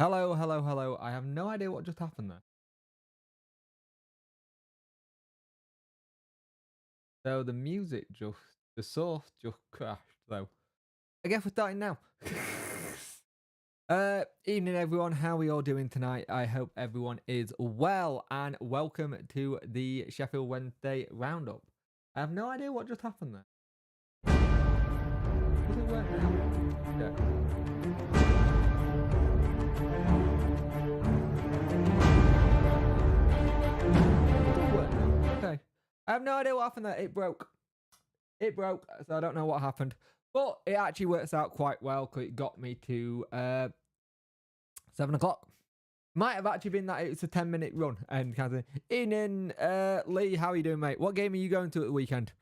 Hello, hello, hello. I have no idea what just happened there. So the music the source just crashed. So I guess we're starting now. Evening everyone. How are we all doing tonight? I hope everyone is well, and welcome to the Sheffield Wednesday roundup. I have no idea what just happened there. Does it work now? It does work now. Okay. I have no idea what happened there. It broke. It broke, so I don't know what happened. But it actually works out quite well because it got me to 7 o'clock. Might have actually been that it's a 10-minute run. And kind of evening, Lee, how are you doing, mate? What game are you going to at the weekend?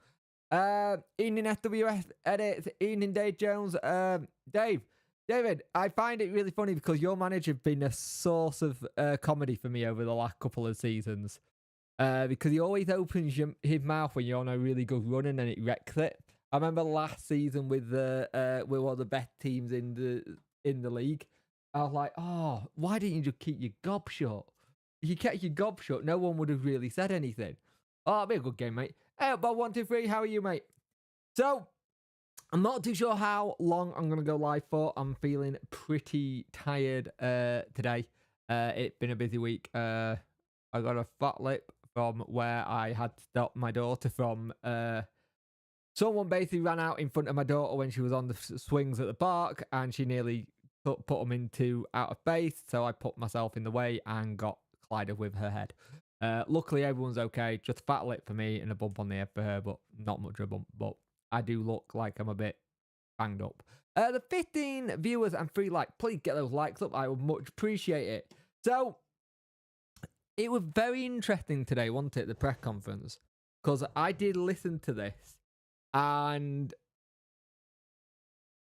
Evening SWF edits, evening Dave Jones. David, I find it really funny because your manager has been a source of comedy for me over the last couple of seasons. Because he always opens his mouth when you're on a really good run and then it wrecks it. I remember last season with with one of the best teams in the league. I was like, oh, why didn't you just keep your gob shut? If you kept your gob shut, no one would have really said anything. Oh, it'll be a good game, mate. Hey, Bob 123, how are you, mate? So, I'm not too sure how long I'm going to go live for. I'm feeling pretty tired today. It's been a busy week. I got a fat lip from where I had to stop my daughter from. Someone basically ran out in front of my daughter when she was on the swings at the park, and she nearly put them into out of base. So I put myself in the way and got collided with her head. Luckily, everyone's okay. Just a fat lip for me and a bump on the head for her, but not much of a bump. But I do look like I'm a bit banged up. The 15 viewers and 3 likes. Please get those likes up. I would much appreciate it. So, it was very interesting today, wasn't it, the press conference? Because I did listen to this, and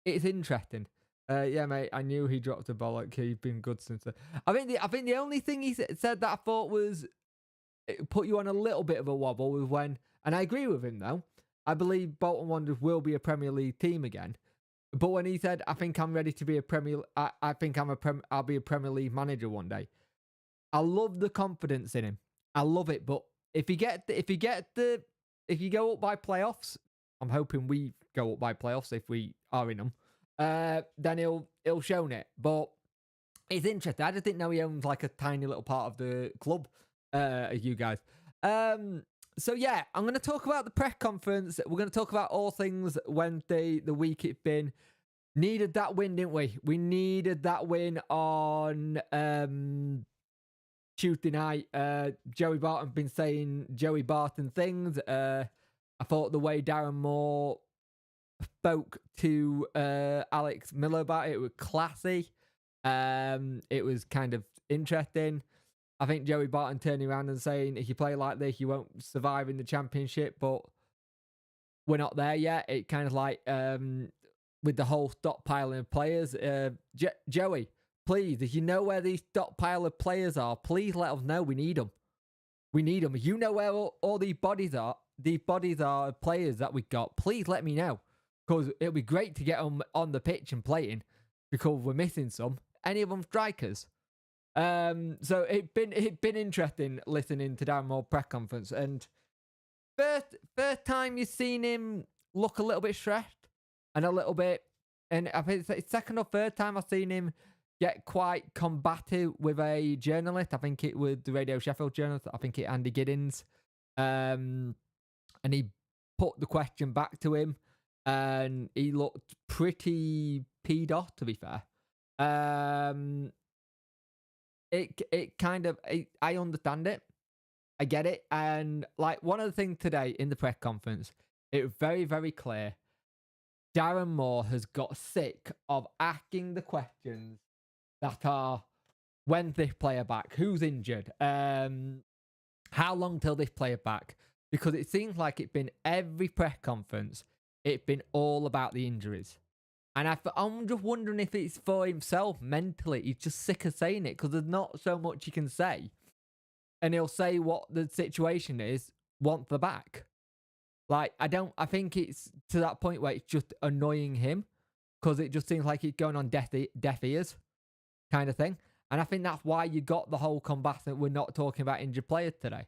it's interesting. Yeah, mate, I knew he dropped a bollock. He's been good since then. I think the only thing he said that I thought was it put you on a little bit of a wobble was when, and I agree with him though, I believe Bolton Wanderers will be a Premier League team again. But when he said, "I think I'm ready to be a I think I'll be a Premier League manager one day." I love the confidence in him. I love it. But if you go up by playoffs, I'm hoping we go up by playoffs if we are in them. Then he'll shown it. But it's interesting. I just didn't know he owns like a tiny little part of the club. You guys. So yeah, I'm going to talk about the press conference. We're going to talk about all things Wednesday, the week it's been. Needed that win, didn't we? We needed that win on Tuesday night. Joey Barton been saying Joey Barton things. I thought the way Darren Moore spoke to Alex Miller about it was classy. It was kind of interesting. I think Joey Barton turning around and saying, if you play like this, you won't survive in the championship, but we're not there yet. It kind of like with the whole stockpiling of players. Joey, please, if you know where these stockpile of players are, please let us know. We need them. We need them. If you know where all these bodies are players that we got, please let me know. Because it'll be great to get them on the pitch and playing because we're missing some. Any of them strikers. So it's been interesting listening to Darren Moore press conference, and first time you've seen him look a little bit stressed and a little bit, and I think it's second or third time I've seen him get quite combative with a journalist. I think it was the Radio Sheffield journalist. I think it Andy Giddins, and he put the question back to him, and he looked pretty peed off, to be fair. It kind of, I understand it. I get it. And like one of the things today in the press conference, it was very, very clear. Darren Moore has got sick of asking the questions that are, when's this player back? Who's injured? How long till this player back? Because it seems like it's been every press conference, it's been all about the injuries. And I'm just wondering if it's for himself mentally. He's just sick of saying it because there's not so much he can say. And he'll say what the situation is once they're back. Like, I think it's to that point where it's just annoying him because it just seems like he's going on deaf ears kind of thing. And I think that's why you got the whole combatant. We're not talking about injured players today.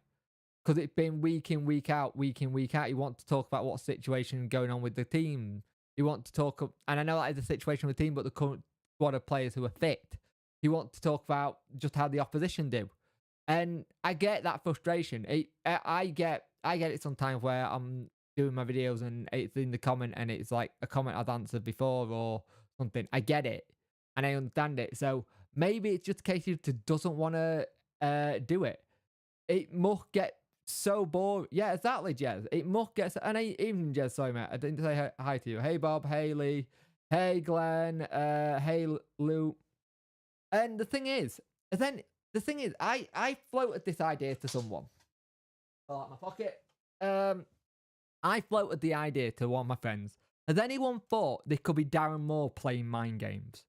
Because it's been week in, week out, week in, week out. You want to talk about what situation going on with the team. You want to talk, and I know that is the situation with the team, but the current squad of players who are fit. You want to talk about just how the opposition do. And I get that frustration. I get it sometimes where I'm doing my videos and it's in the comment and it's like a comment I've answered before or something. I get it and I understand it. So maybe it's just a case you just doesn't want to do it. It must get so boring. Yeah, exactly, Jez. It must get so, and even Jez, sorry mate, I didn't say hi to you. Hey Bob, hey Lee, hey Glenn, hey Lou. And the thing is, I floated this idea to someone. Pull out my pocket. I floated the idea to one of my friends. Has anyone thought there could be Darren Moore playing mind games?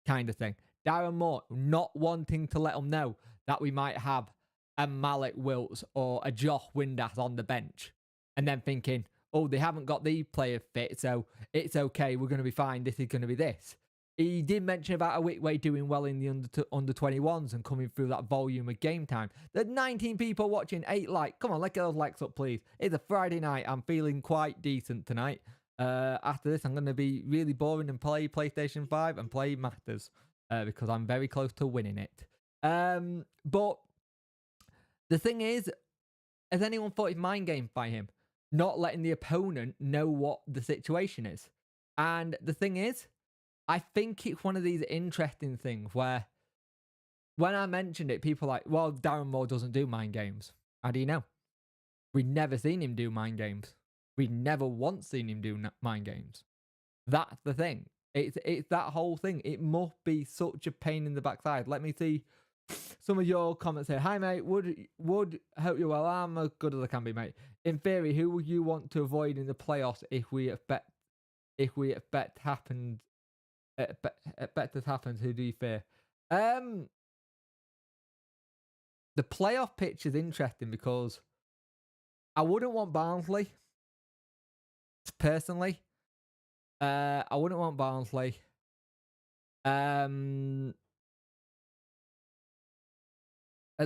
Kind of thing. Darren Moore not wanting to let them know that we might have a Malik Wilts or a Josh Windass on the bench. And then thinking, oh, they haven't got the player fit, so it's okay, we're going to be fine, this is going to be this. He did mention about a Whitway doing well in the under 21s and coming through that volume of game time. There's 19 people watching, 8 likes. Come on, let's get those likes up, please. It's a Friday night. I'm feeling quite decent tonight. After this, I'm going to be really boring and play PlayStation 5 and play Masters because I'm very close to winning it. But the thing is, has anyone thought it's mind game by him? Not letting the opponent know what the situation is. And the thing is, I think it's one of these interesting things where when I mentioned it, people are like, well, Darren Moore doesn't do mind games. How do you know? We've never seen him do mind games. We've never once seen him do mind games. That's the thing. It's that whole thing. It must be such a pain in the backside. Let me see some of your comments here. Hi, mate. Would hope you're well. I'm as good as I can be, mate. In theory, who would you want to avoid in the playoffs if we expect happens? Who do you fear? The playoff pitch is interesting because I wouldn't want Barnsley. Personally. I wouldn't want Barnsley. At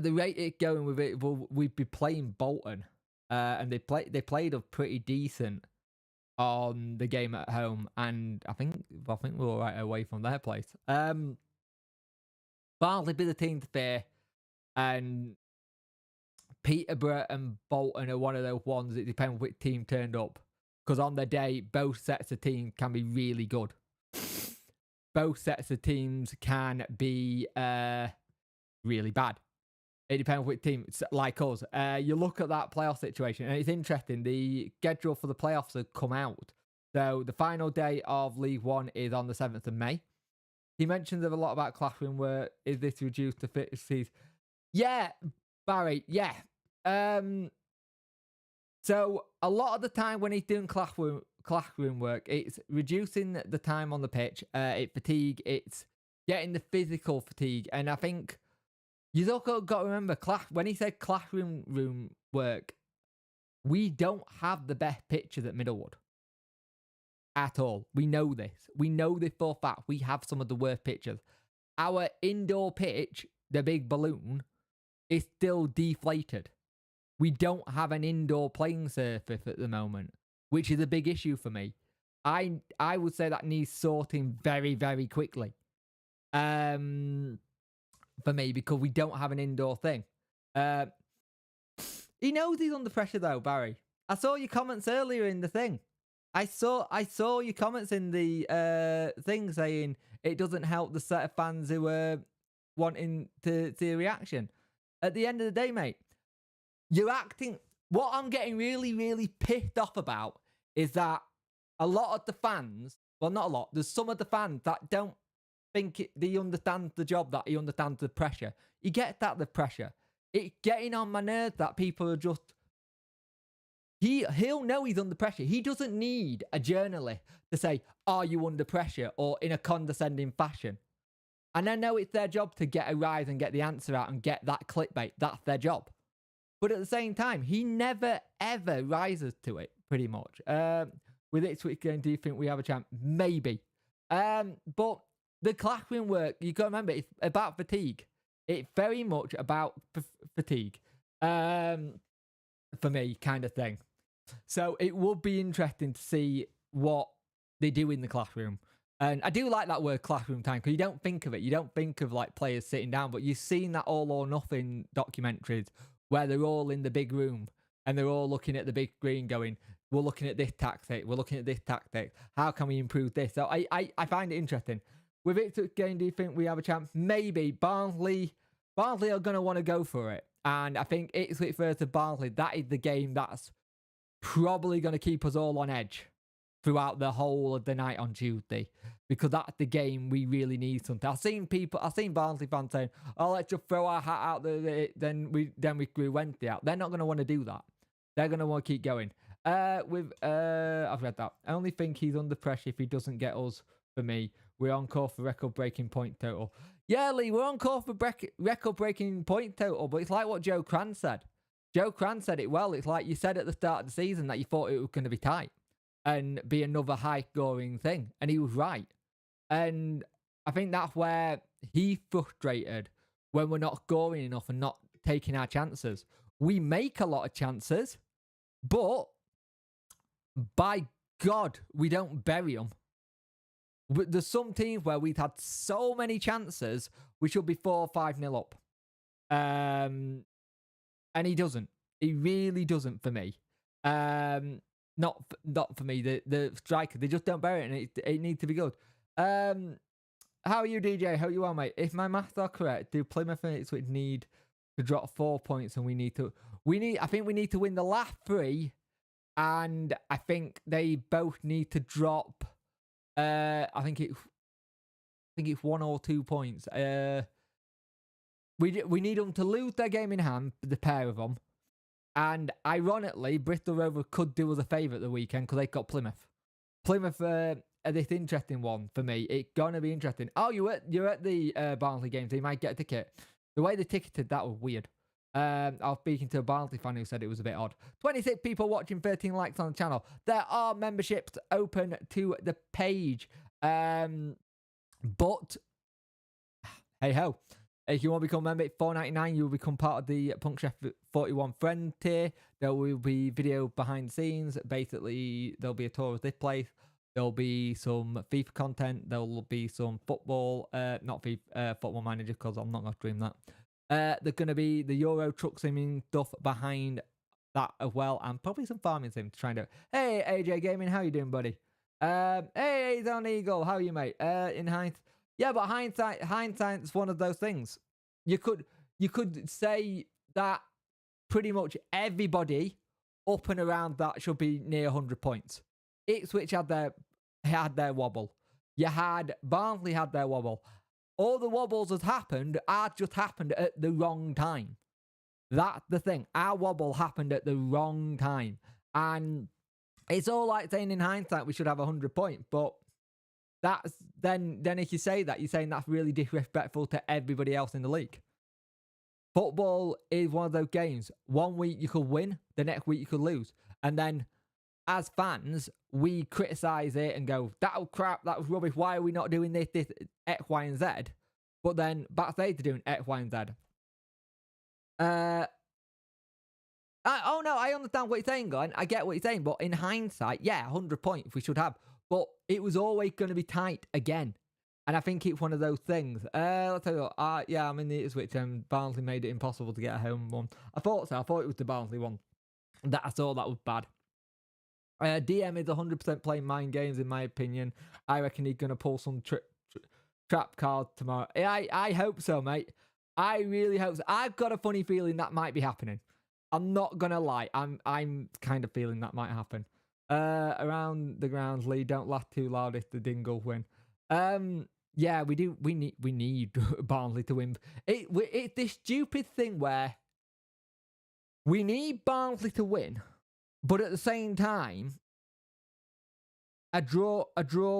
the rate it's going with it, we'd be playing Bolton. And they played a pretty decent on the game at home, and I think we're all right away from their place. Barnsley be the team to fear, and Peterborough and Bolton are one of those ones. It depends which team turned up, because on the day both sets of teams can be really good. Both sets of teams can be really bad. It depends which team, like us. You look at that playoff situation, and it's interesting. The schedule for the playoffs have come out. So the final day of League One is on the 7th of May. He mentions a lot about classroom work. Is this reduced to 50s? Yeah, Barry, yeah. So a lot of the time when he's doing classroom work, it's reducing the time on the pitch. It's fatigue. It's getting the physical fatigue. And I think you've also got to remember, when he said classroom work, we don't have the best pitches at Middlewood. At all. We know this. We know this for a fact. We have some of the worst pitches. Our indoor pitch, the big balloon, is still deflated. We don't have an indoor playing surface at the moment, which is a big issue for me. I would say that needs sorting very, very quickly. For me, because we don't have an indoor thing. He knows he's under pressure though, Barry. I saw your comments earlier in the thing. I saw your comments in the thing saying it doesn't help the set of fans who are wanting to see a reaction. At the end of the day, mate, you're acting. What I'm getting really, really pissed off about is that a lot of the fans, well, not a lot, there's some of the fans that don't think they understand the job, that he understands the pressure. He gets that, the pressure. It's getting on my nerves that people are just... He'll know he's under pressure. He doesn't need a journalist to say, are you under pressure? Or in a condescending fashion. And I know it's their job to get a rise and get the answer out and get that clickbait. That's their job. But at the same time, he never, ever rises to it, pretty much. With Ipswich game, do you think we have a chance? Maybe. But the classroom work, you got to remember, it's about fatigue. It's very much about fatigue, for me, kind of thing. So it would be interesting to see what they do in the classroom. And I do like that word classroom time because you don't think of it. You don't think of like players sitting down, but you've seen that All or Nothing documentaries where they're all in the big room and they're all looking at the big screen going, we're looking at this tactic, we're looking at this tactic. How can we improve this? So I find it interesting. With Ipswich game, do you think we have a chance? Maybe. Barnsley are going to want to go for it. And I think Ipswich versus Barnsley, that is the game that's probably going to keep us all on edge throughout the whole of the night on Tuesday, because that's the game we really need something. I've seen Barnsley fans saying, "Oh, let's just throw our hat out there, then we threw Wednesday out." They're not going to want to do that. They're going to want to keep going. I've read that. I only think he's under pressure if he doesn't get us. For me, we're on course for record-breaking point total. Yeah, Lee, we're on course for record-breaking point total, but it's like what Joe Cran said. Joe Cran said it well. It's like you said at the start of the season that you thought it was going to be tight and be another high-scoring thing, and he was right. And I think that's where he's frustrated when we're not scoring enough and not taking our chances. We make a lot of chances, but by God, we don't bury them. But there's some teams where we've had so many chances, we should be 4-5-0 up. And he doesn't. He really doesn't for me. Not for me. The striker, they just don't bury it, and it needs to be good. How are you, DJ? How you are, mate? If my maths are correct, do Plymouth and Ipswich need to drop 4 points, and I think we need to win the last 3, and I think they both need to drop. I think it's 1 or 2 points. We need them to lose their game in hand, the pair of them. And ironically, Bristol Rovers could do us a favour at the weekend because they've got Plymouth. Plymouth are this interesting one for me. It's gonna be interesting. Oh, you're at the Barnsley game, so you might get a ticket. The way they ticketed that was weird. I was speaking to a Barnsley fan who said it was a bit odd. 26 people watching, 13 likes on the channel. There are memberships open to the page. But, hey ho. If you want to become a member, it's $4.99. You will become part of the Punk Chef 41 friend tier. There will be video behind the scenes. Basically, there'll be a tour of this place. There'll be some FIFA content. There'll be some football, not FIFA, Football Manager, because I'm not going to stream that. There's going to be the Euro truck simming stuff behind that as well, and probably some farming sim to try and do. Hey, AJ Gaming, how you doing, buddy? Hey, Don Eagle, how are you, mate? In hindsight, yeah, but hindsight's one of those things. You could say that pretty much everybody up and around that should be near 100 points. Ipswich had their wobble. Barnsley had their wobble. All the wobbles that happened just happened at the wrong time. That's the thing. Our wobble happened at the wrong time. And it's all like saying in hindsight we should have 100 points, but that's then if you say that, you're saying that's really disrespectful to everybody else in the league. Football is one of those games. 1 week you could win, the next week you could lose. And then as fans, we criticise it and go, that was crap, that was rubbish, why are we not doing this, X, Y, and Z? But then backstage they're doing X, Y, and Z. Oh no, I understand what you're saying, Glenn. I get what you're saying, but in hindsight, yeah, 100 points we should have. But it was always going to be tight again. And I think it's one of those things. Let's tell you what, yeah, I'm in the Ipswich and Barnsley made it impossible to get a home one. I thought so. I thought it was the Barnsley one. That I saw that was bad. DM is 100% playing mind games, in my opinion. I reckon he's going to pull some trap cards tomorrow. I hope so, mate. I really hope so. I've got a funny feeling that might be happening. I'm not going to lie. I'm kind of feeling that might happen. Around the grounds, Lee, don't laugh too loud if the Dingle win. Yeah, we do. We need Barnsley to win. It's this stupid thing where we need Barnsley to win, but at the same time, a draw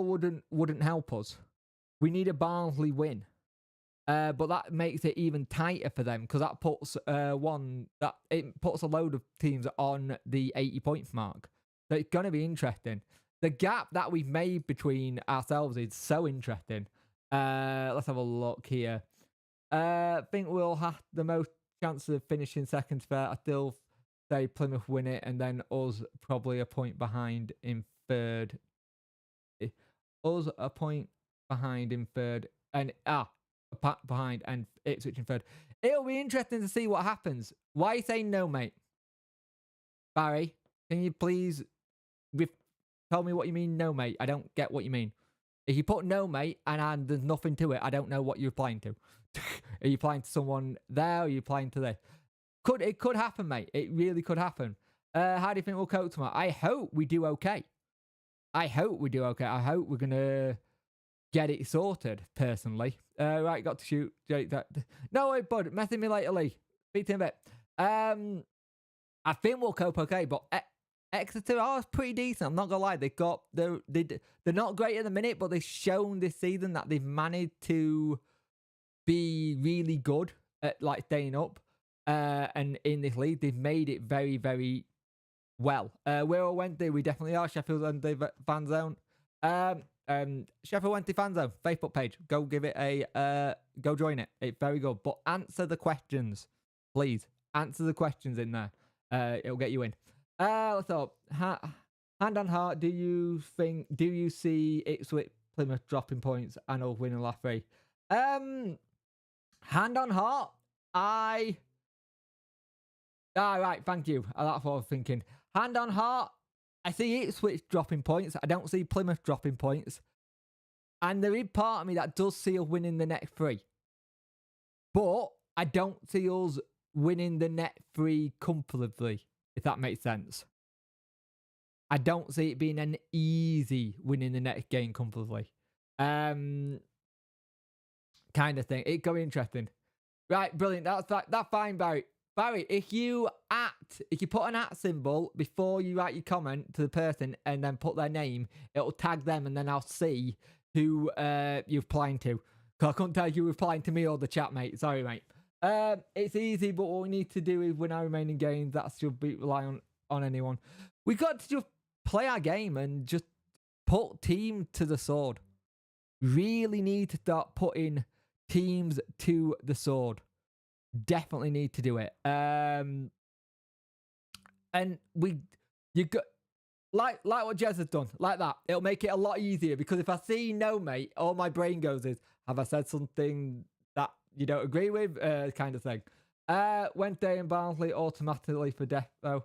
wouldn't help us. We need a Barnsley win, but that makes it even tighter for them because that puts it puts a load of teams on the 80 points mark. So it's going to be interesting. The gap that we've made between ourselves is so interesting. Let's have a look here. think we'll have the most chance of finishing second fair. I still say Plymouth win it, and then us probably a point behind in third. Us a point behind in third, and behind and Ipswich in third. It'll be interesting to see what happens. Why are you saying no, mate? Barry, can you please tell me what you mean, no, mate? I don't get what you mean. If you put no, mate, and there's nothing to it, I don't know what you're applying to. Are you applying to someone there, or are you applying to this? It could happen, mate. It really could happen. How do you think we'll cope tomorrow? I hope we do okay. I hope we do okay. I hope we're going to get it sorted, personally. Right, got to shoot. No, wait, bud. Messing me later, Lee. Speak to him a bit. I think we'll cope okay, but Exeter are pretty decent. I'm not going to lie. They're not great at the minute, but they've shown this season that they've managed to be really good at like staying up. And in this league, they've made it very, very well. We're on Wednesday. We definitely are. Sheffield Wednesday fan zone. Sheffield Wednesday fan zone Facebook page. Go give it a go join it. It's very good. But answer the questions, please. Answer the questions in there. It'll get you in. Let's hope. Hand on heart. Do you see Ipswich Plymouth dropping points and all winning last three? Hand on heart. Right, thank you. That's what I was thinking. Hand on heart, I see Ipswich dropping points. I don't see Plymouth dropping points. And there is part of me that does see us winning the next three. But I don't see us winning the next three comfortably, if that makes sense. I don't see it being an easy winning the next game comfortably. Kind of thing. It could be interesting. Right, brilliant. That's fine, Barry. Barry, if you put an @ symbol before you write your comment to the person and then put their name, it'll tag them and then I'll see who you're replying to. Because I couldn't tell you replying to me or the chat, mate. Sorry, mate. It's easy, but what we need to do is win our remaining games. That should be rely on anyone. We got to just play our game and just put team to the sword. Really need to start putting teams to the sword. Definitely need to do it. And you got like what Jez has done, like that. It'll make it a lot easier because if I see no, mate, all my brain goes is, have I said something that you don't agree with? Kind of thing. Wednesday and Barnsley automatically for death, though.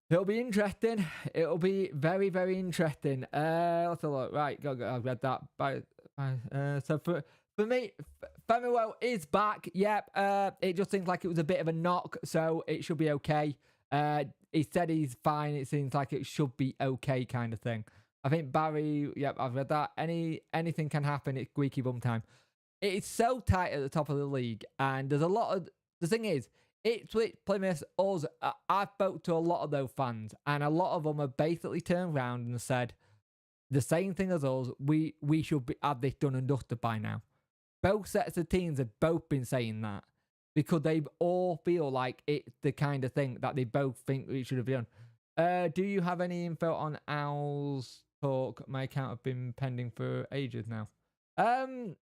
It'll be interesting. It'll be very, very interesting. Let's have a look. Right, go. I've read that. So for me, Femuel is back. Yep. It just seems like it was a bit of a knock, so it should be okay. He said he's fine. It seems like it should be okay, kind of thing. I think Barry. Yep, I've read that. Anything can happen. It's squeaky bum time. It's so tight at the top of the league, and there's a lot of. The thing is, Ipswich, Plymouth, us. I spoke to a lot of those fans, and a lot of them have basically turned around and said the same thing as us. We should have this done and dusted by now. Both sets of teams have both been saying that because they all feel like it's the kind of thing that they both think it should have done. Do you have any info on Owl's talk? My account have been pending for ages now. In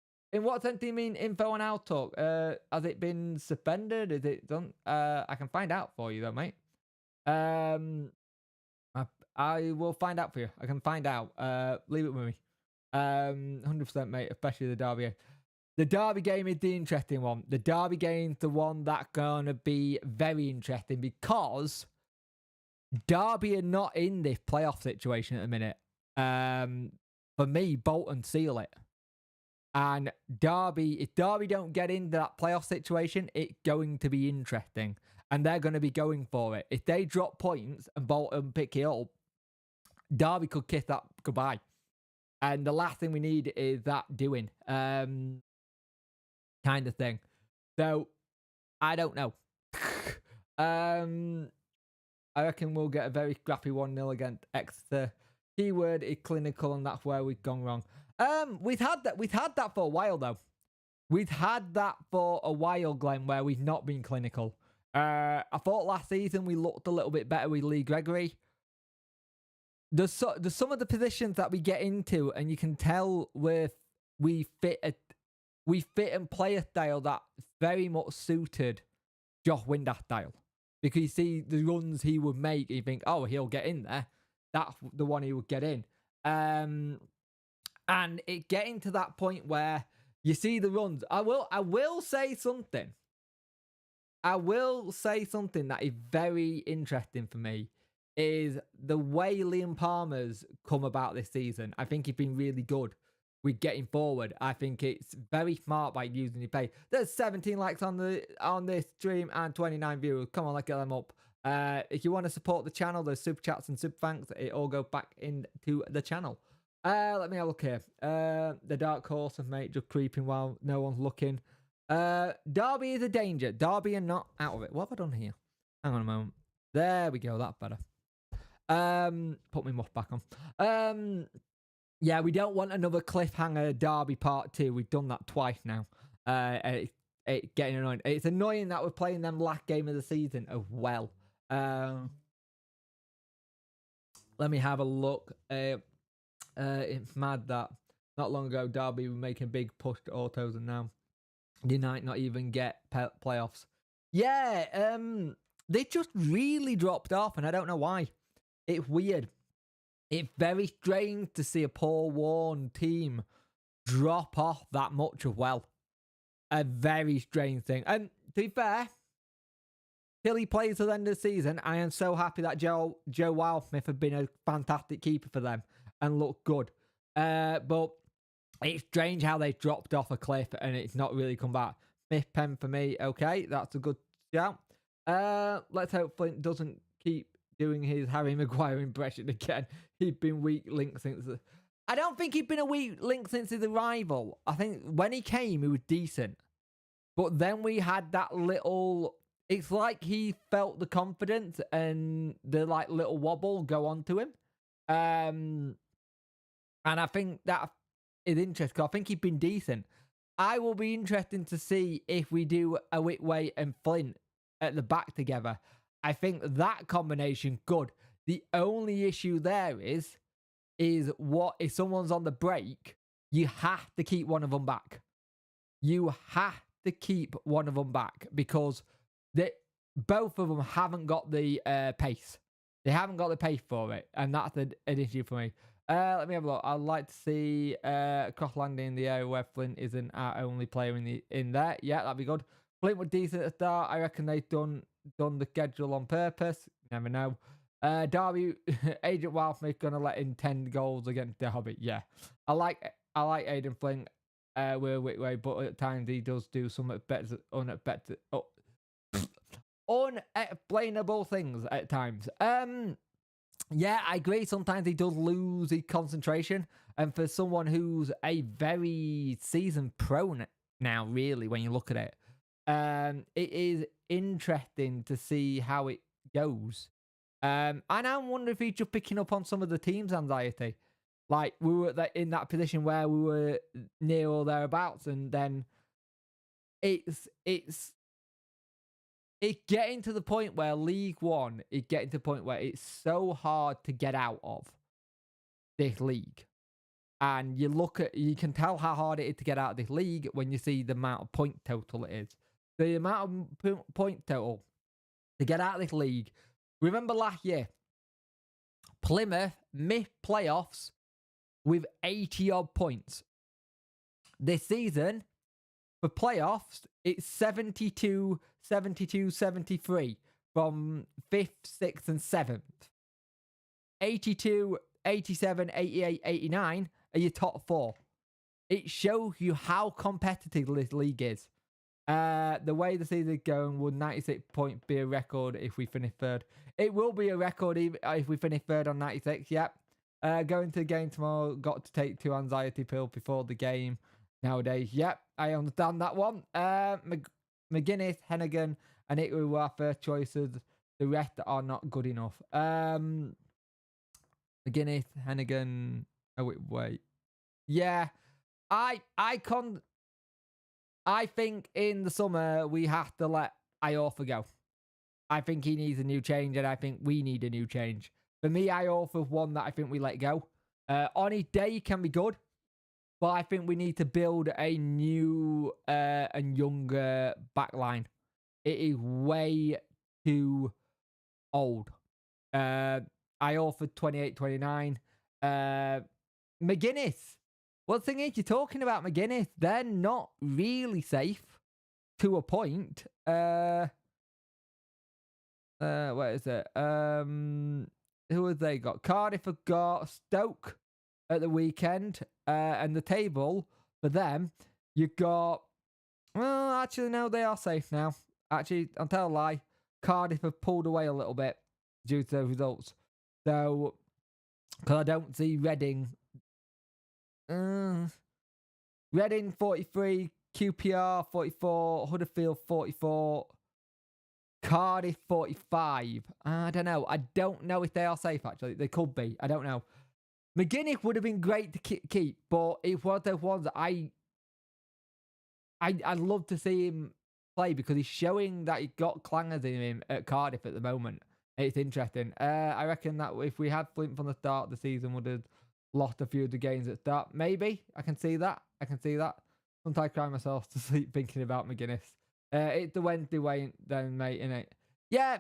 what sense do you mean info on Owl's talk? Has it been suspended? Is it done? I can find out for you though, mate. I will find out for you. I can find out. Leave it with me. 100%, mate, especially the Derby game. The Derby game is the interesting one. The Derby game's the one that's going to be very interesting because Derby are not in this playoff situation at the minute. For me, Bolton seal it. And Derby, if Derby don't get into that playoff situation, it's going to be interesting. And they're going to be going for it. If they drop points and Bolton pick it up, Derby could kiss that goodbye. And the last thing we need is that doing. Kind of thing. So, I don't know. I reckon we'll get a very scrappy 1-0 against Exeter. Keyword is clinical, and that's where we've gone wrong. We've had that for a while, though. We've had that for a while, Glenn, where we've not been clinical. I thought last season we looked a little bit better with Lee Gregory. There's some of the positions that we get into, and you can tell we fit we fit and play a style that very much suited Josh Windass style. Because you see the runs he would make, and you think, oh, he'll get in there. That's the one he would get in. And it getting to that point where you see the runs. I will say something. I will say something that is very interesting for me is the way Liam Palmer's come about this season. I think he's been really good with getting forward. I think it's very smart by using the play. There's 17 likes on this stream and 29 viewers. Come on, let's get them up. If you want to support the channel, there's super chats and super thanks. It all go back into the channel. Let me have a look here. The dark horse of mate just creeping while no one's looking. Derby is a danger. Derby are not out of it. What have I done here? Hang on a moment. There we go. That's better. Put my muff back on. Yeah, we don't want another cliffhanger Derby part 2. We've done that twice now. It's getting annoying. It's annoying that we're playing them last game of the season as well. Let me have a look. It's mad that not long ago Derby were making a big push to autos and now they might not even get playoffs. Yeah, they just really dropped off and I don't know why. It's weird. It's very strange to see a Paul Warne team drop off that much as well. A very strange thing. And to be fair, till he plays to the end of the season, I am so happy that Joe Wildsmith have been a fantastic keeper for them and looked good. But it's strange how they dropped off a cliff and it's not really come back. Smith Pen for me. Okay, that's a good shout. Let's hope Flint doesn't keep doing his Harry Maguire impression again. He's been weak link since... I don't think he'd been a weak link since his arrival. I think when he came, he was decent. But then we had that little... It's like he felt the confidence and the like little wobble go on to him. And I think that is interesting. I think he's been decent. I will be interested to see if we do a Whitway and Flint at the back together. I think that combination good. The only issue there is what if someone's on the break, you have to keep one of them back. You have to keep one of them back because both of them haven't got the pace. They haven't got the pace for it, and that's an issue for me. Let me have a look. I'd like to see cross landing in the area where Flint isn't our only player in there. Yeah, that'd be good. Flint were decent at the start. I reckon they've done the schedule on purpose. Never know. Derby, Agent Wildsmith gonna let in 10 goals against Derby. Yeah, I like Aidan Flint. We're Whitway, but at times he does do some unexplainable things at times. Yeah, I agree. Sometimes he does lose his concentration, and for someone who's a very seasoned pro now, really, when you look at it, it is interesting to see how it goes. And I wonder if he's just picking up on some of the team's anxiety. Like, we were in that position where we were near or thereabouts, and then it's getting to the point where League One is getting to the point where it's so hard to get out of this league. And you can tell how hard it is to get out of this league when you see the amount of point total it is. The amount of point total to get out of this league. Remember last year, Plymouth missed playoffs with 80-odd points. This season, for playoffs, it's 72, 73 from 5th, 6th, and 7th. 82, 87, 88, 89 are your top 4. It shows you how competitive this league is. The way the season is going, would 96 points be a record if we finish 3rd? It will be a record if we finish 3rd on 96, yep. Going to the game tomorrow, got to take 2 anxiety pills before the game. Nowadays, yep, I understand that one. McGuinness, Hennigan, and it were our first choices. The rest are not good enough. McGuinness, Hennigan. Oh wait. Yeah, I think in the summer we have to let Iorfa go. I think he needs a new change, and I think we need a new change. For me, Iorfa's one that I think we let go. On his day, can be good. but I think we need to build a new and younger backline. It is way too old. I offered 28, 29. McGuinness. What thing is you're talking about McGuinness? They're not really safe to a point. Where is it? Who have they got? Cardiff have got Stoke at the weekend. And the table for them, you've got. Well, actually, no, they are safe now. Actually, I'll tell a lie. Cardiff have pulled away a little bit due to those results. So, because I don't see Reading. Reading 43, QPR 44, Huddersfield 44, Cardiff 45. I don't know. I don't know if they are safe, actually. They could be. I don't know. McGuinness would have been great to keep, but it was the ones that I'd love to see him play because he's showing that he got clangers in him at Cardiff at the moment. It's interesting. I reckon that if we had Flint from the start of the season, would have lost a few of the games at start. Maybe. I can see that. Sometimes I cry myself to sleep thinking about McGuinness. It's the Wednesday way then, mate, innit? Yeah.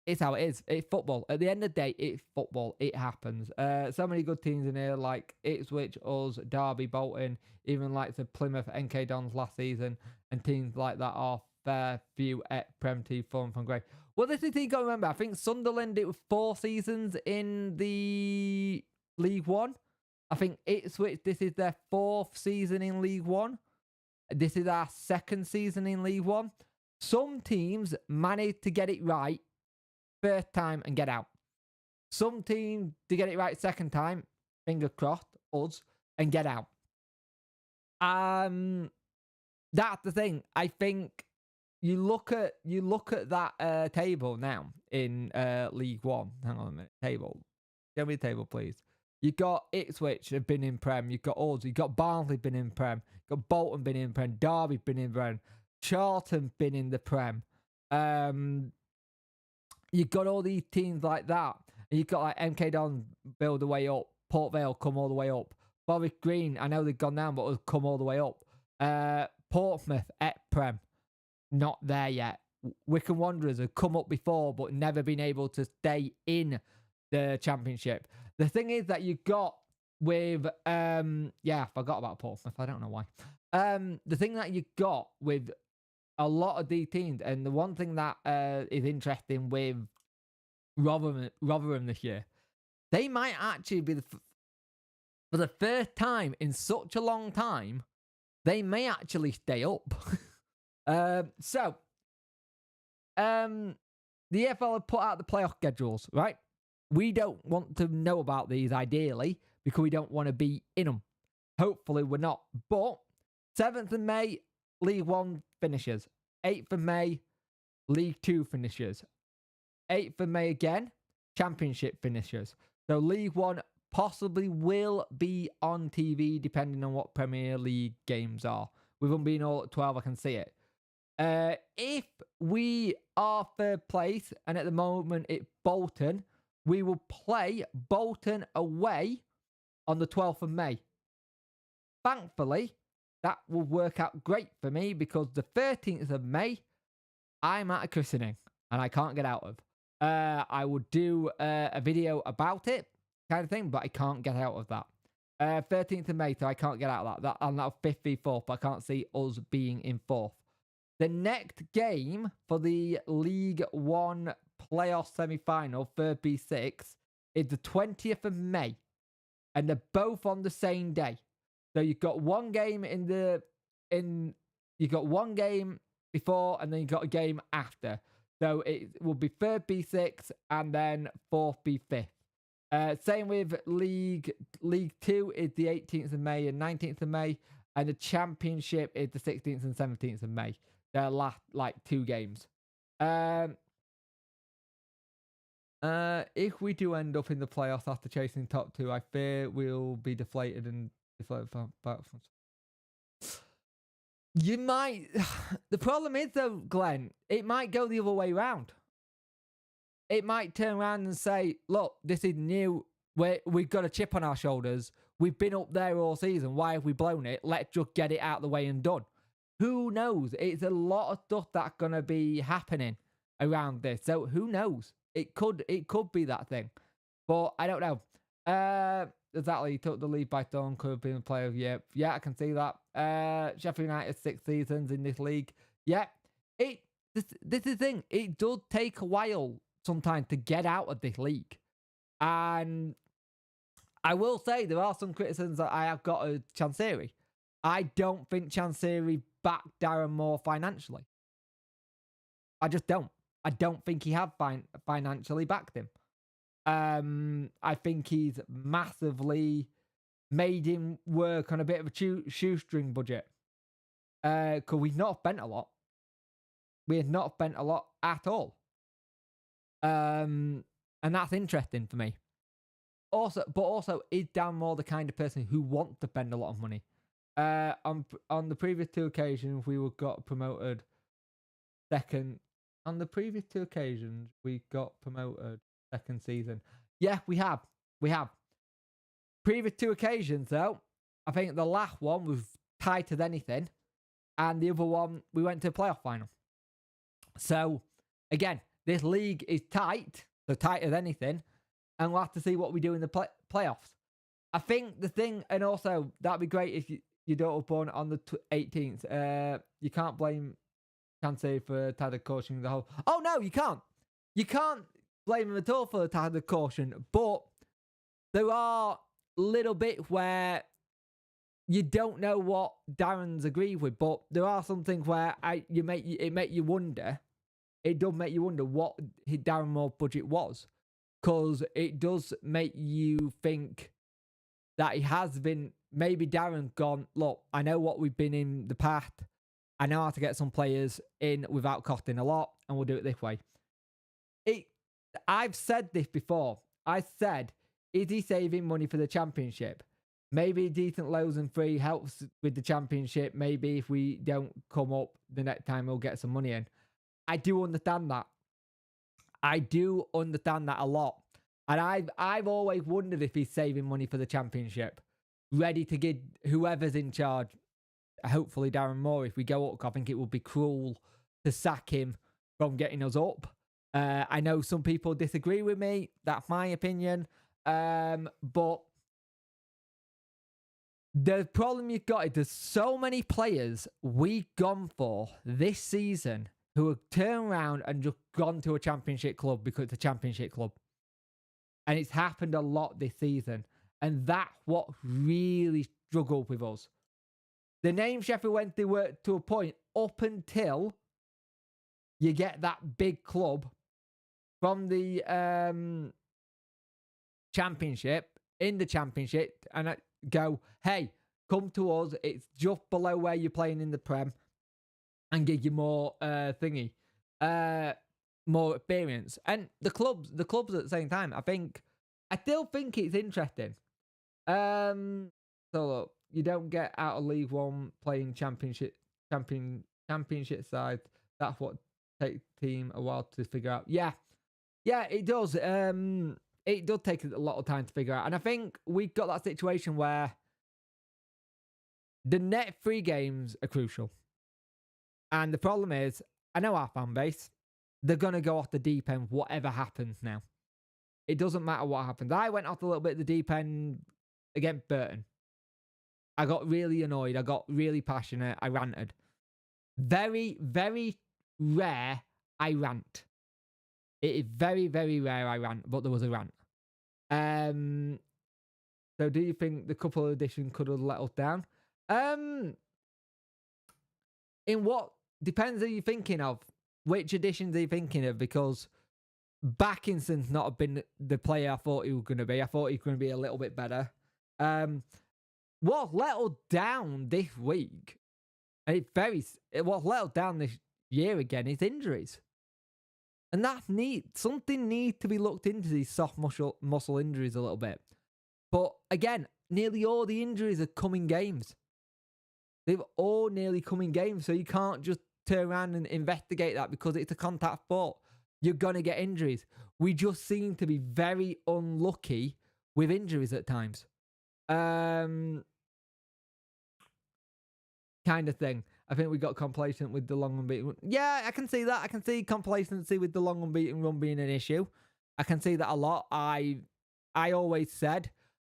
It's how it is. It's football. At the end of the day, it's football. It happens. So many good teams in here, like Ipswich, us, Derby, Bolton, even like the Plymouth, NK Dons last season, and teams like that are fair few at Prem Team, Fulham from Grey. Well, this is the thing you got to remember. I think Sunderland, it was 4 seasons in the League One. I think Ipswich, this is their 4th season in League One. This is our 2nd season in League One. Some teams manage to get it right first time and get out. Some team to get it right second time, finger crossed, us, and get out. That's the thing. I think you look at that table now in League One. Hang on a minute. Table. Give me the table, please. You got Ipswich have been in Prem. You got us. You got Barnsley been in Prem. You got Bolton been in Prem. Derby been in Prem. Charlton been in the Prem. You've got all these teams like that. And you've got like MK Dons build the way up. Port Vale come all the way up. Forest Green, I know they've gone down, but have come all the way up. Portsmouth at Prem, not there yet. Wycombe Wanderers have come up before, but never been able to stay in the Championship. The thing is that you got with, I forgot about Portsmouth. I don't know why. The thing that you got with a lot of these teams, and the one thing that is interesting with Rotherham this year, they might actually be for the first time in such a long time, they may actually stay up. The EFL have put out the playoff schedules, right? We don't want to know about these ideally because we don't want to be in them. Hopefully we're not. But 7th of May, League 1 finishes. 8th of May, League 2 finishes. 8th of May again, Championship finishes. So League 1 possibly will be on TV depending on what Premier League games are. With them being all at 12, I can see it. If we are third place, and at the moment it's Bolton, we will play Bolton away on the 12th of May. Thankfully, that will work out great for me because the 13th of May, I'm at a christening and I can't get out of. I would do a video about it, kind of thing, but I can't get out of that. 13th of May, so I can't get out of that. And that'll 5th v 4th, but I can't see us being in 4th. The next game for the League 1 playoff semi-final, 3rd v 6, is the 20th of May. And they're both on the same day. So you've got one game you've got one game before and then you've got a game after. So it will be 3rd v 6 and then 4th v 5th. Same with League 2 is the 18th of May and 19th of May. And the Championship is the 16th and 17th of May. Their last, 2 games. If we do end up in the playoffs after chasing top 2, I fear we'll be deflated from. You might. The problem is, though, Glenn, it might go the other way round. It might turn around and say, look, this is new. we've got a chip on our shoulders. We've been up there all season. Why have we blown it? Let's just get it out of the way and done. Who knows? It's a lot of stuff that's going to be happening around this. So who knows? It could be that thing. But I don't know. Exactly. He took the lead by storm. Could have been a player of the year. Yeah, I can see that. Sheffield United 6 seasons in this league. Yeah. This is the thing. It does take a while sometimes to get out of this league. And I will say there are some criticisms that I have got of Chansiri. I don't think Chansiri backed Darren Moore financially. I just don't. I don't think he have financially backed him. I think he's massively made him work on a bit of a shoestring budget. Because we've not spent a lot. We have not spent a lot at all. And that's interesting for me. Also, is Darren Moore the kind of person who wants to spend a lot of money? On the previous 2 occasions, we got promoted second. On the previous 2 occasions, we got promoted second season. Yeah, we have. Previous 2 occasions, though, I think the last one was tight as anything, and the other one, we went to a playoff final. So, again, this league is tight, so tight as anything, and we'll have to see what we do in the playoffs. I think the thing, and also, that'd be great if you don't have born on the 18th. You can't blame Kansai for Tadek cautioning the whole... Oh, no, you can't. You can't blame him at all for Tadek caution, but there are little bits where you don't know what Darren's agreed with, but there are some things where it make you wonder. It does make you wonder what his Darren Moore's budget was, because it does make you think that he has been, maybe Darren gone, look, I know what we've been in the past. I know how to get some players in without costing a lot, and we'll do it this way. I've said this before. I said, is he saving money for the championship? Maybe a decent lows and free helps with the championship. Maybe if we don't come up the next time, we'll get some money in. I do understand that. I do understand that a lot. And I've always wondered if he's saving money for the championship. Ready to give whoever's in charge, hopefully Darren Moore, if we go up, I think it would be cruel to sack him from getting us up. I know some people disagree with me. That's my opinion. But the problem you've got is there's so many players we've gone for this season who have turned around and just gone to a championship club because it's a championship club. And it's happened a lot this season. And that's what really struggled with us. The name Sheffield Wednesday were to a point up until you get that big club from the championship, in the championship, and I go, hey, come to us. It's just below where you're playing in the Prem, and give you more more experience. And the clubs at the same time, I still think it's interesting. So look, you don't get out of League One playing championship side. That's what takes team a while to figure out. Yeah, it does. It does take a lot of time to figure out. And I think we've got that situation where the net 3 games are crucial. And the problem is, I know our fan base, they're going to go off the deep end whatever happens now. It doesn't matter what happens. I went off a little bit of the deep end against Burton. I got really annoyed. I got really passionate. I ranted. Very, very rare I rant. It is very, very rare I rant, but there was a rant. So do you think the couple of editions could have let us down? In what depends who you're thinking of. Which editions are you thinking of? Because Backinson's not been the player I thought he was going to be. I thought he was going to be a little bit better. What let us down this week, and what let us down this year again is injuries. And that's something needs to be looked into, these soft muscle injuries a little bit. But again, nearly all the injuries are coming games. They've all nearly come in games, so you can't just turn around and investigate that because it's a contact sport. You're going to get injuries. We just seem to be very unlucky with injuries at times. Kind of thing. I think we got complacent with the long unbeaten run. Yeah, I can see that. I can see complacency with the long unbeaten run being an issue. I can see that a lot. I always said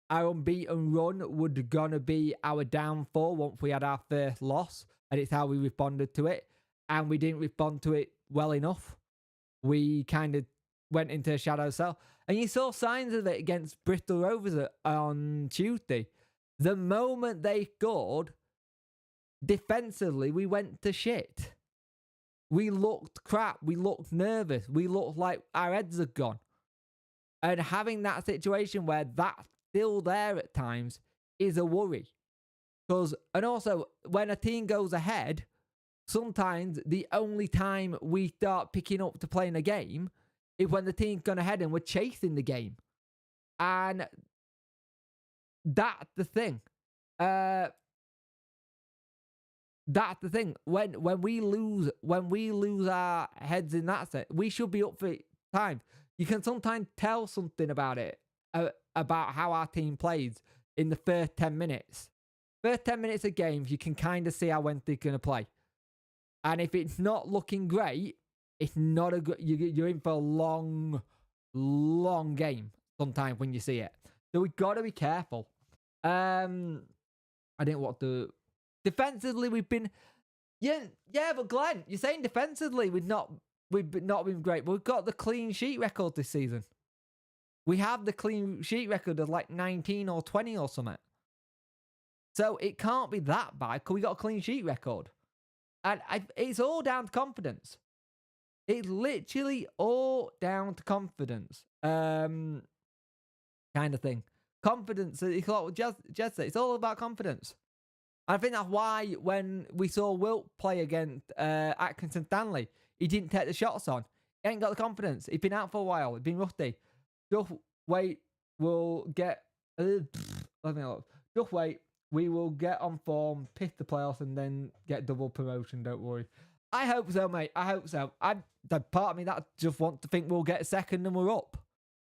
our unbeaten run would gonna be our downfall once we had our first loss, and it's how we responded to it. And we didn't respond to it well enough. We kind of went into a shadow cell. And you saw signs of it against Bristol Rovers on Tuesday. The moment they scored, defensively, we went to shit. We looked crap. We looked nervous. We looked like our heads had gone. And having that situation where that's still there at times is a worry. And also, when a team goes ahead, sometimes the only time we start picking up to play in a game is when the team's gone ahead and we're chasing the game. And that's the thing. That's the thing. When we lose our heads in that set, we should be up for it times. You can sometimes tell something about it, about how our team plays in the first 10 minutes. First 10 minutes of games, you can kind of see how when they're going to play. And if it's not looking great, it's not a good. You're in for a long, long game sometimes when you see it. So we got to be careful. I didn't want to. Defensively, we've been. Yeah, but Glenn, you're saying defensively we've not been great. But we've got the clean sheet record this season. We have the clean sheet record of like 19 or 20 or something. So it can't be that bad because we got a clean sheet record. And it's all down to confidence. It's literally all down to confidence. Kind of thing. Confidence. It's like Jez said, it's all about confidence. And I think that's why when we saw Wilt play against Atkinson Stanley, he didn't take the shots on. He ain't got the confidence. He's been out for a while. He's been rusty. Just wait. We'll get... Just wait. We will get on form, pick the playoffs, and then get double promotion. Don't worry. I hope so, mate. I hope so. The part of me that just wants to think we'll get second and we're up.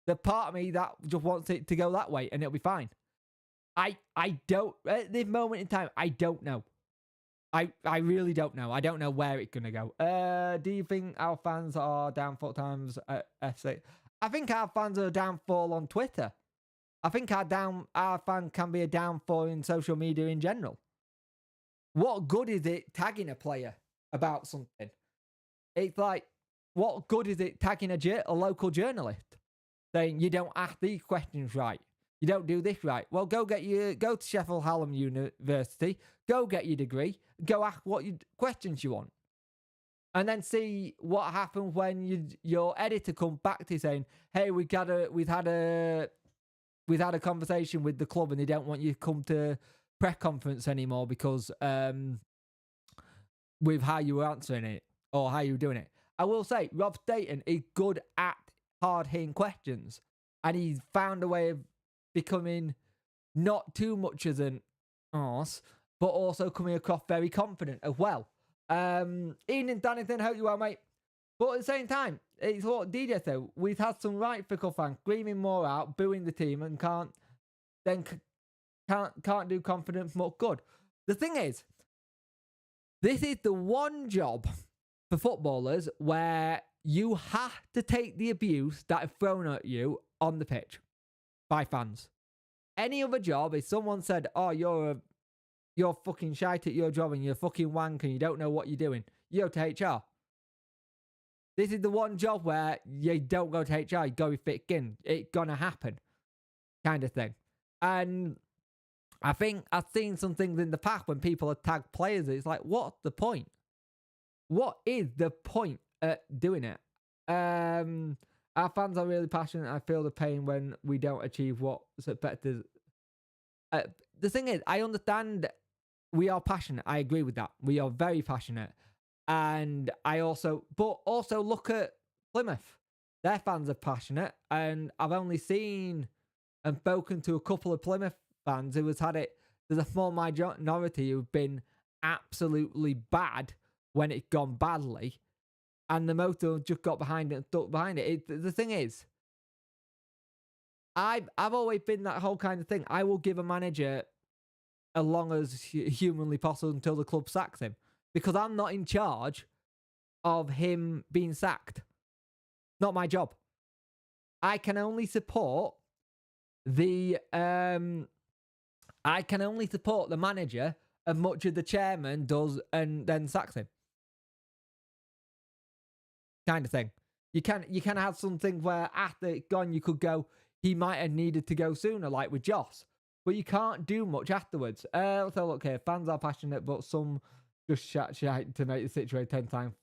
The part of me that just wants it to go that way and it'll be fine. I don't, at this moment in time, I don't know. I really don't know. I don't know where it's going to go. Do you think our fans are downfall times at FC? I think our fans are downfall on Twitter. I think our fan can be a downfall in social media in general. What good is it tagging a player about something? It's like, what good is it tagging a local journalist saying you don't ask these questions right? You don't do this right. Well, go to Sheffield Hallam University, go get your degree, go ask what questions you want. And then see what happens when your editor comes back to you saying, hey, we've had a conversation with the club and they don't want you to come to press conference anymore because with how you were answering it or how you were doing it. I will say, Rob Staten is good at hard-hitting questions and he's found a way of becoming not too much as an arse, but also coming across very confident as well. Ian and Dannington, hope you well, mate. But at the same time, it's what DJ said. We've had some right fickle fans screaming more out, booing the team, and can't do confidence much good. The thing is, this is the one job for footballers where you have to take the abuse that is thrown at you on the pitch by fans. Any other job, if someone said, "Oh, you're fucking shite at your job and you're fucking wank and you don't know what you're doing," you go to HR. This is the one job where you don't go to HR, you go with thick skin. It's gonna happen, kind of thing. And I think I've seen some things in the past when people have tagged players. It's like, what's the point? What is the point at doing it? Our fans are really passionate. I feel the pain when we don't achieve what's expected. The thing is, I understand we are passionate. I agree with that. We are very passionate. And but also look at Plymouth. Their fans are passionate. And I've only seen and spoken to a couple of Plymouth fans who has had it. There's a small minority who've been absolutely bad when it's gone badly. And the motor just got behind it and stuck behind it. The thing is, I've always been that whole kind of thing. I will give a manager as long as humanly possible until the club sacks him, because I'm not in charge of him being sacked. Not my job. I can only support the manager as much as the chairman does and then sacks him. Kind of thing. You can have something where after it's gone, you could go, he might have needed to go sooner, like with Joss. But you can't do much afterwards. Let's have a look here. Fans are passionate, but some just chat shite to make the situation 10 times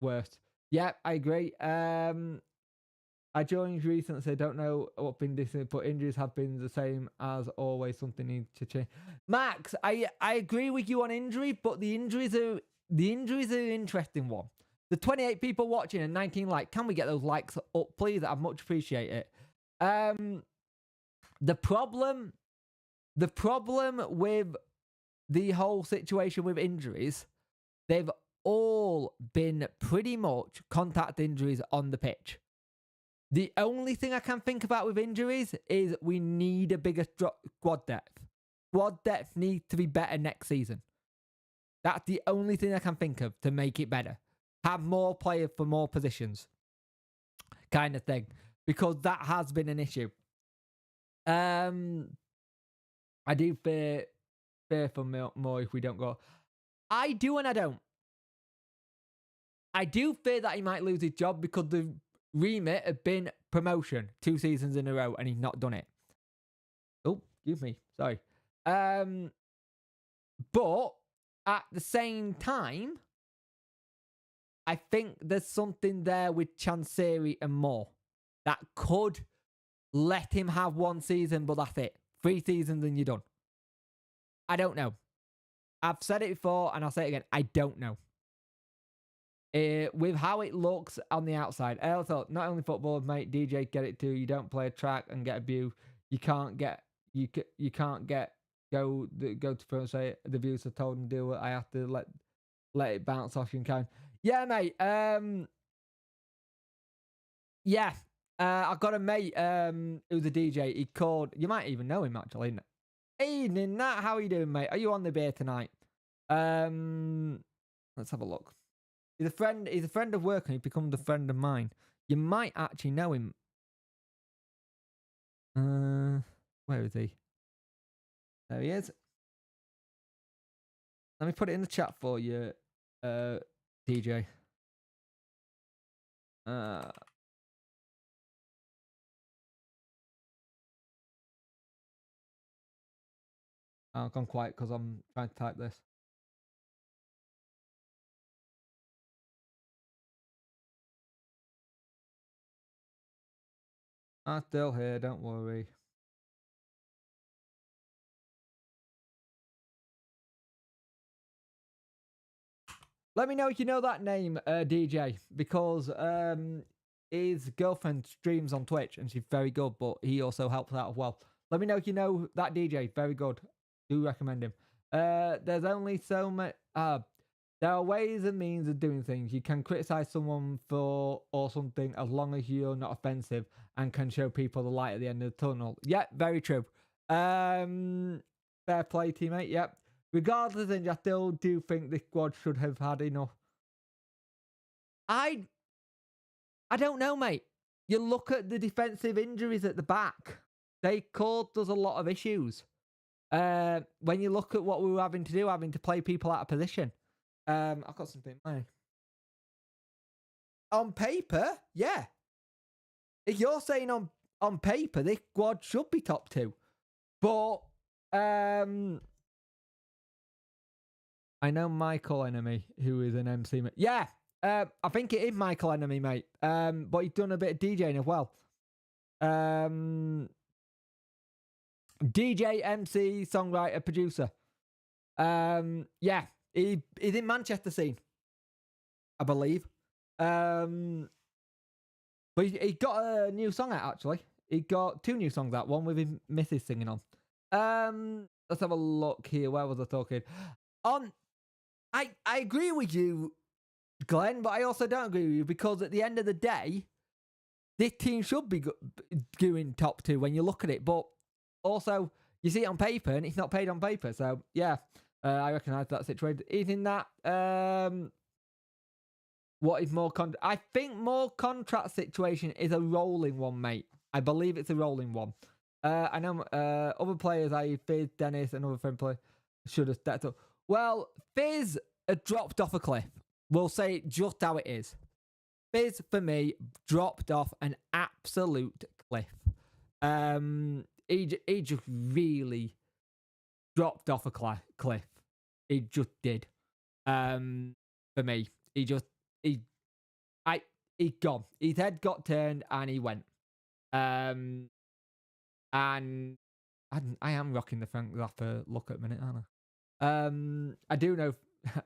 worse. Yeah, I agree. I joined recently, so I don't know what's been different, but injuries have been the same as always. Something needs to change. Max, I agree with you on injury, but the injuries are an interesting one. The 28 people watching and 19 likes. Can we get those likes up, please? I'd much appreciate it. The problem with the whole situation with injuries, they've all been pretty much contact injuries on the pitch. The only thing I can think about with injuries is we need a bigger squad depth. Squad depth needs to be better next season. That's the only thing I can think of to make it better. Have more players for more positions. Kind of thing. Because that has been an issue. I do fear for more if we don't go. I do and I don't. I do fear that he might lose his job because the remit had been promotion 2 seasons in a row and he's not done it. Oh, excuse me. Sorry. But at the same time, I think there's something there with Chansiri and more that could let him have 1 season, but that's it. 3 seasons and you're done. I don't know. I've said it before and I'll say it again. I don't know. With how it looks on the outside. I also, not only football, mate, DJ, get it too. You don't play a track and get abused. You can't go to front, say the abuse I told him to do it. I have to let it bounce off you and kind. Yeah, mate. Yeah. I've got a mate who's a DJ. He called, you might even know him actually. Evening, Nat, how are you doing, mate? Are you on the beer tonight? Let's have a look. He's a friend of work and he's become a friend of mine. You might actually know him. Where is he? There he is. Let me put it in the chat for you, DJ. I've gone quiet because I'm trying to type this. I'm still here, don't worry. Let me know if you know that name, DJ, because his girlfriend streams on Twitch and she's very good, but he also helps out as well. Let me know if you know that DJ, very good. Do recommend him. There's only so much. There are ways and means of doing things. You can criticize someone for or something as long as you're not offensive and can show people the light at the end of the tunnel. Yeah, very true. Fair play, teammate. Yep. Regardless, I still do think this squad should have had enough. I don't know, mate. You look at the defensive injuries at the back. They caused us a lot of issues. When you look at what we were having to play people out of position. I've got something in mind. On paper, yeah. If you're saying on paper, this squad should be top 2. But I know Michael Enemy, who is an MC. Yeah, I think it is Michael Enemy, mate. But he's done a bit of DJing as well. DJ, MC, songwriter, producer. Yeah, he's in Manchester scene, I believe. But he got a new song out, actually. He got 2 new songs out, one with his missus singing on. Let's have a look here. Where was I talking? I agree with you, Glenn, but I also don't agree with you because at the end of the day, this team should be doing top 2 when you look at it. But also, you see it on paper, and it's not paid on paper. So, yeah, I recognise that situation. Is in that... what is more... I think more contract situation is a rolling one, mate. I believe it's a rolling one. I know other players, i.e. Fizz, Dennis, and other friend players, should have stepped up. Well, Fizz dropped off a cliff. We'll say it just how it is. Fizz, for me, dropped off an absolute cliff. He just really dropped off a cliff. He just did. For me, he gone. His head got turned and he went. And I am rocking the Frank Zappa look at a minute, aren't I? I do know,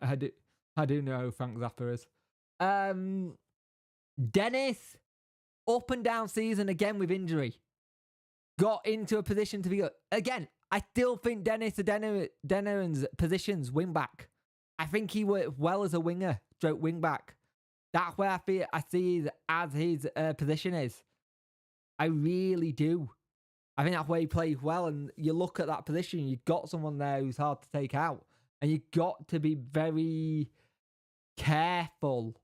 I do know who Frank Zappa is. Dennis, up and down season again with injury. Got into a position to be good. Again, I still think Dennis Deniran's positions wing back. I think he worked well as a winger, stroke wing back. That's where I see as his position is. I really do. I think that's where he plays well. And you look at that position, you've got someone there who's hard to take out. And you've got to be very careful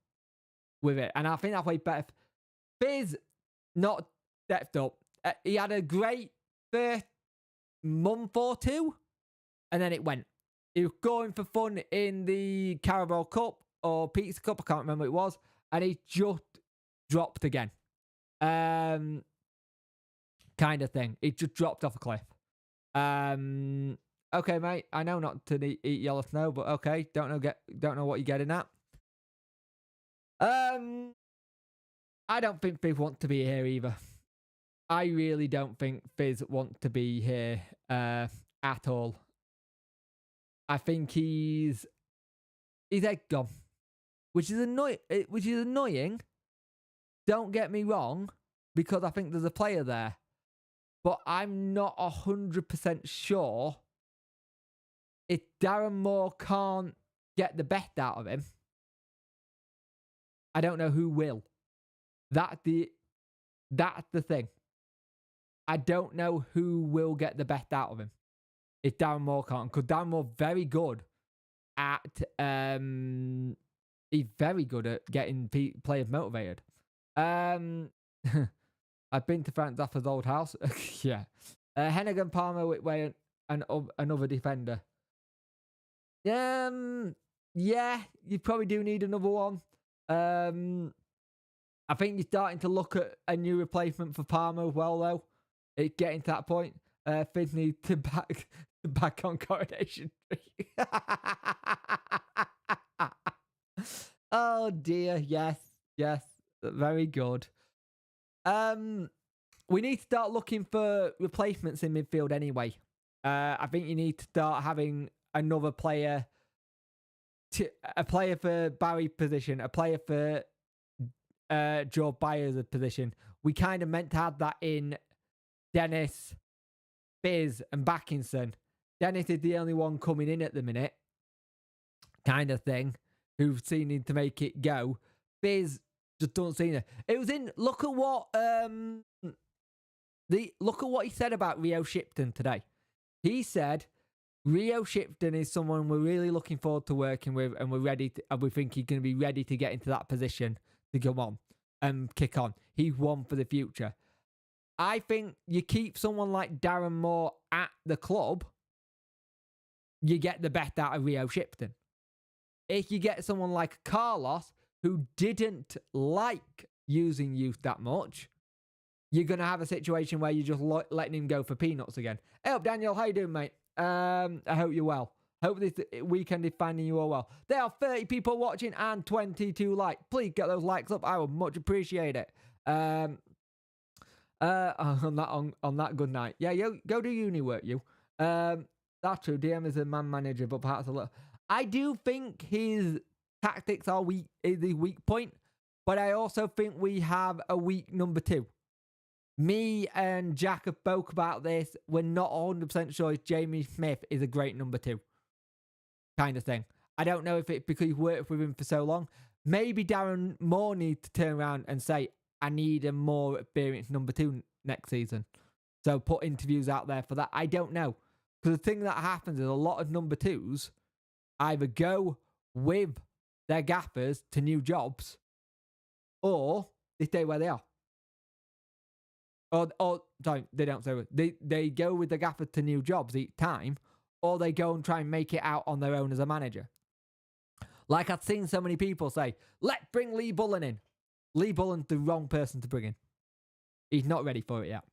with it. And I think that's why better. Fizz not stepped up. He had a great first month or two. And then it went. He was going for fun in the Carabao Cup or Pizza Cup. I can't remember what it was. And he just dropped again. Kind of thing. It just dropped off a cliff. Okay, mate. I know not to eat yellow snow, but okay. Don't know what you're getting at. I don't think Fizz want to be here either. I really don't think Fizz want to be here at all. I think he's head gone, which is annoying. Don't get me wrong, because I think there's a player there. But I'm not 100% sure if Darren Moore can't get the best out of him. I don't know who will. That's the thing. I don't know who will get the best out of him if Darren Moore can't. Because Darren Moore's very good at he's very good at getting players motivated. I've been to Frank Zappa's old house. Yeah. Hennigan, Palmer, Whitway, and another defender. Yeah, you probably do need another one. I think you're starting to look at a new replacement for Palmer as well, though. It's getting to that point. Fizz needs to back on Coronation Street. Oh dear, yes. Very good. We need to start looking for replacements in midfield anyway. I think you need to start having another player, a player for Barry's position, a player for Joe Byers' position. We kind of meant to have that in Dennis, Fizz, and Backinson. Dennis is the only one coming in at the minute, kind of thing, who's seeming to make it go. Fizz just don't see it. It was in. Look at what he said about Rio Shipton today. He said Rio Shipton is someone we're really looking forward to working with, and we're ready. And we think he's going to be ready to get into that position to go on and kick on. He's one for the future. I think you keep someone like Darren Moore at the club, you get the best out of Rio Shipton. If you get someone like Carlos, who didn't like using youth that much, you're going to have a situation where you're just letting him go for peanuts again. Hey up, Daniel. How you doing, mate? I hope you're well. Hope this weekend is finding you all well. There are 30 people watching and 22 likes. Please get those likes up. I would much appreciate it. On that good night. Yeah, go do uni work, you. That's true. DM is a man manager, but perhaps a little. I do think his tactics are weak, is the weak point, but I also think we have a weak number 2. Me and Jack have spoke about this. We're not 100% sure if Jamie Smith is a great number 2. Kind of thing. I don't know if it's because you've worked with him for so long. Maybe Darren Moore needs to turn around and say, I need a more experienced number 2 next season. So put interviews out there for that. I don't know. Because the thing that happens is a lot of number 2s either go with their gaffers to new jobs or they stay where they are. Or sorry, they don't say they go with the gaffer to new jobs each time, or they go and try and make it out on their own as a manager. Like I've seen so many people say, let's bring Lee Bullen in. Lee Bullen's the wrong person to bring in. He's not ready for it yet.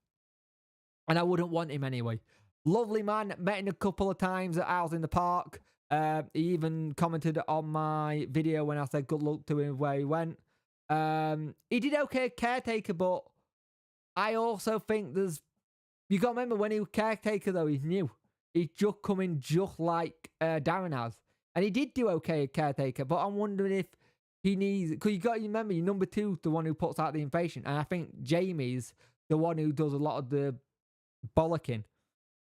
And I wouldn't want him anyway. Lovely man, met him a couple of times at Owls in the Park. He even commented on my video when I said good luck to him where he went. He did okay caretaker, but I also think you got to remember when he was caretaker though, he's new. He's just coming just like Darren has. And he did do okay at caretaker, but I'm wondering if he needs, because you got to remember, your number 2 is the one who puts out the information. And I think Jamie's the one who does a lot of the bollocking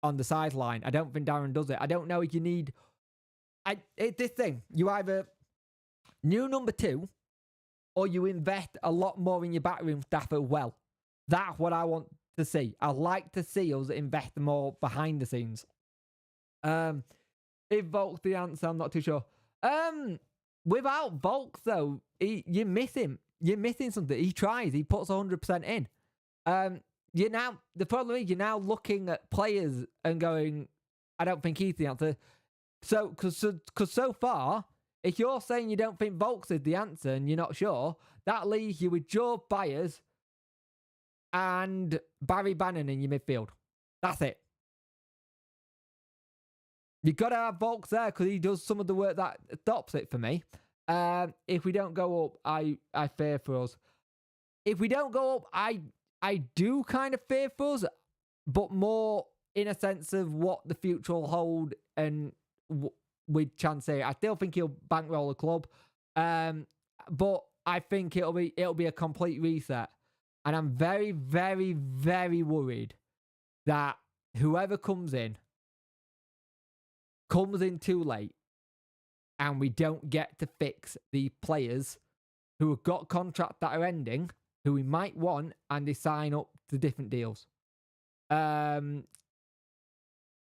on the sideline. I don't think Darren does it. I don't know if you need, it's this thing. You either new number 2 or you invest a lot more in your backroom staff as well. That's what I want to see. I like to see us invest more behind the scenes. If Volk's the answer, I'm not too sure. Without Volk, though, you miss him. You're missing something. He tries. He puts 100% in. The problem is you're now looking at players and going, I don't think he's the answer. So, because so far, if you're saying you don't think Volks is the answer and you're not sure, that leaves you with Joe Byers and Barry Bannon in your midfield. That's it. You've got to have Volks there because he does some of the work that stops it for me. If we don't go up, I fear for us. If we don't go up, I do kind of fear for us, but more in a sense of what the future will hold and with Chansey. I still think he'll bankroll the club, but I think it'll be a complete reset. And I'm very, very, very worried that whoever comes in too late and we don't get to fix the players who have got contracts that are ending, who we might want, and they sign up to different deals. For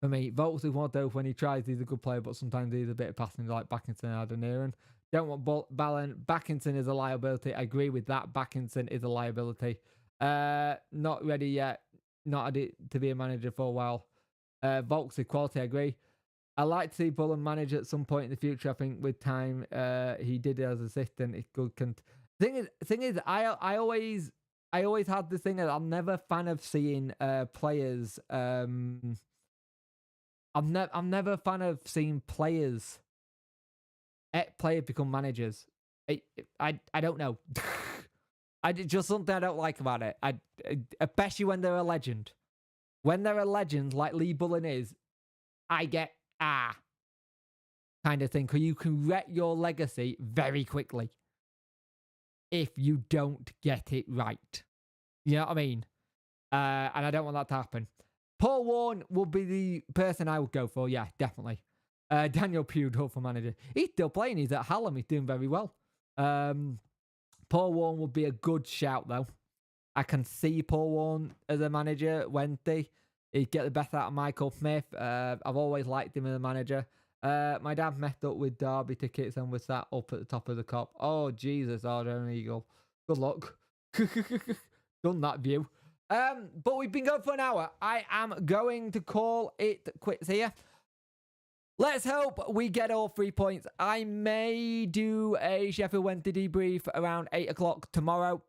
me, Volks is one of those when he tries, he's a good player, but sometimes he's a bit of passing like Backinson and Adeniran. Don't want Ballon. Backinson is a liability. I agree with that. Backinson is a liability. Not ready yet. Not ready to be a manager for a while. Volks is quality, I agree. I like to see Bullen manage at some point in the future. I think with time, he did it as assistant. It's good. Thing is, I always had this thing that I'm never a fan of seeing players. I'm never a fan of seeing players become managers. I don't know. Just something I don't like about it. Especially when they're a legend. When they're a legend like Lee Bullen is, I get kind of thing. Because you can wreck your legacy very quickly if you don't get it right. You know what I mean? And I don't want that to happen. Paul Warren would be the person I would go for. Yeah, definitely. Daniel Pudel for manager. He's still playing. He's at Hallam. He's doing very well. Paul Warren would be a good shout, though. I can see Paul Warren as a manager Wednesday. He'd get the best out of Michael Smith. I've always liked him as a manager. My dad messed up with Derby tickets and was sat up at the top of the cop. Oh, Jesus, Arden Eagle. Good luck. Done that view. But we've been going for an hour. I am going to call it quits here. Let's hope we get all 3 points. I may do a Sheffield Wednesday debrief around 8 o'clock tomorrow.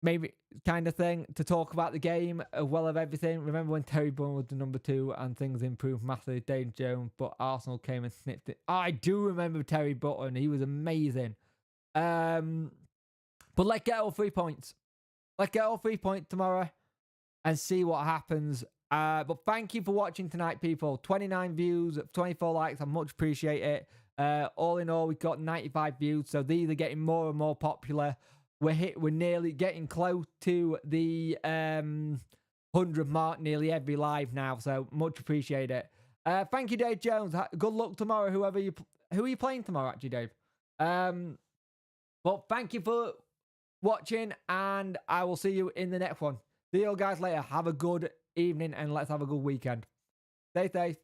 Maybe kind of thing to talk about the game as well as everything. Remember when Terry Bourne was the number 2 and things improved massively, Dave Jones, but Arsenal came and snipped it. I do remember Terry Button. He was amazing. But let's get all 3 points. Let's get all 3 points tomorrow and see what happens. But thank you for watching tonight, people. 29 views, 24 likes. I much appreciate it. All in all, we've got 95 views, so these are getting more and more popular. We're nearly getting close to the 100 mark nearly every live now, so much appreciate it. Thank you, Dave Jones. Good luck tomorrow, who are you playing tomorrow, actually, Dave? Well, thank you for watching, and I will see you in the next one. See you guys later. Have a good evening, and let's have a good weekend. Stay safe.